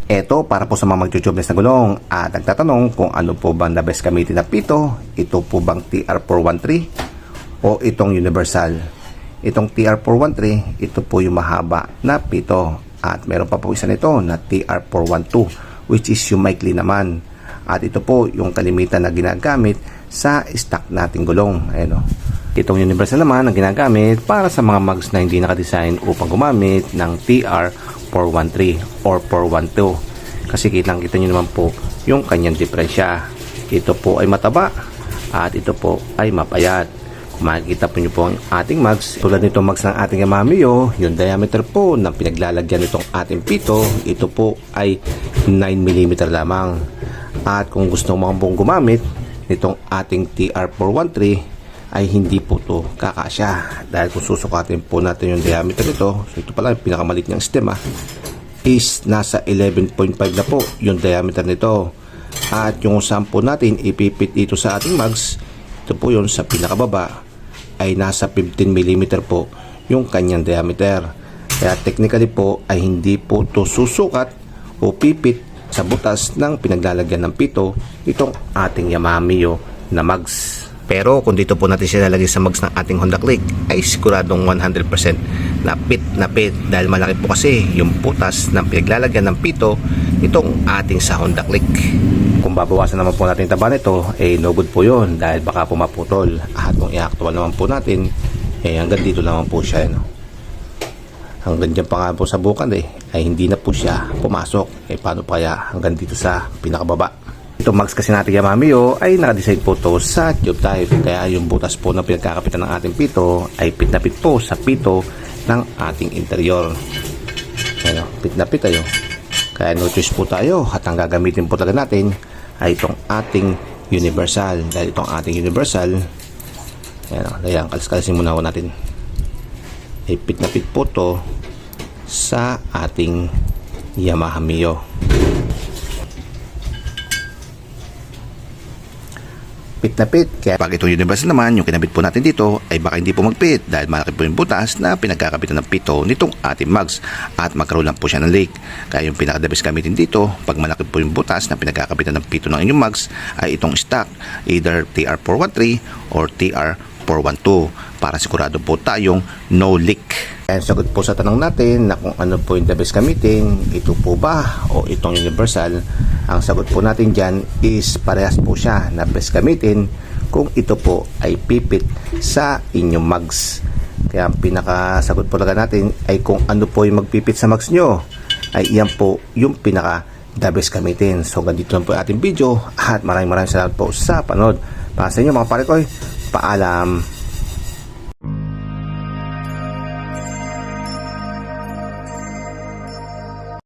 Ito para po sa mga mag-tubeless na gulong at nagtatanong kung ano po bang the best gamitin na pito. Ito po bang TR413 o itong universal. Itong TR413, ito po yung mahaba na pito. At meron pa po isa nito na TR412 which is yung maikli naman. At ito po yung kalimitan na ginagamit sa stock nating gulong. Ayan o. Itong universal naman ang ginagamit para sa mga mugs na hindi nakadesign upang gumamit ng TR413 or 412. Kasi kitang-kita nyo naman po yung kanyang diferensya. Ito po ay mataba at ito po ay mapayat. Kung makikita po nyo po ang ating mugs, tulad nitong mugs ng ating Yamaha Mio, yung diameter po ng pinaglalagyan nitong ating pito, ito po ay 9mm lamang. At kung gusto mo pong gumamit nitong ating TR413 ay hindi po to kakasya, dahil kung susukatin po natin yung diameter nito, so ito pala yung pinakamalit niyang stem is nasa 11.5 na po yung diameter nito. At yung saan po natin ipipit dito sa ating mugs, ito po yun sa pinakababa ay nasa 15mm po yung kanyang diameter. Kaya technically po ay hindi po to susukat o pipit sa butas ng pinaglalagyan ng pito itong ating Yamaha Mio na mugs. Pero kung dito po natin siya lalagay sa mugs ng ating Honda Click, ay siguradong 100% na fit dahil malaki po kasi yung butas ng pinaglalagyan ng pito itong ating sa Honda Click. Kung babawasan naman po natin yung taba nito, no good po yun dahil baka po maputol. At kung i-actual naman po natin, hanggang dito naman po siya. Hanggang dyan pa nga po sa bukal ay hindi na po siya pumasok. Paano pa kaya hanggang dito sa pinakababa? Itong mugs kasi natin Yamaha Mio ay nakadesign po to sa tube type. Kaya yung butas po na pinagkakapitan ng ating pito ay pit na pit po sa pito ng ating interior. Ayan, pit na pit tayo. Kaya no choice po tayo at ang gagamitin po talaga natin ay itong ating universal. Dahil itong ating universal, ayan, kalis-kalisin muna natin. Ay pit na pit po to sa ating Yamaha Mio. Pit na pit. Kaya pag itong universal naman, yung kinabit po natin dito ay baka hindi po magpit dahil malaki po yung butas na pinagkakabitan ng pito nitong ating mugs at magkaroon lang po siya ng leak. Kaya yung pinaka-the-best gamitin dito, pag malaki po yung butas na pinagkakabitan ng pito ng inyong mugs, ay itong stock, either TR413 or TR412 para sigurado po tayong no leak. Kaya sagot po sa tanong natin na kung ano po yung the best gamitin, ito po ba o itong universal, ang sagot po natin dyan is parehas po siya na best gamitin kung ito po ay pipit sa inyong mugs. Kaya ang pinakasagot po talaga natin ay kung ano po yung magpipit sa mugs nyo, ay iyan po yung pinaka the best gamitin. So ganito lang po yung ating video at maraming salamat po sa panood. Para sa inyo mga pare ko, paalam.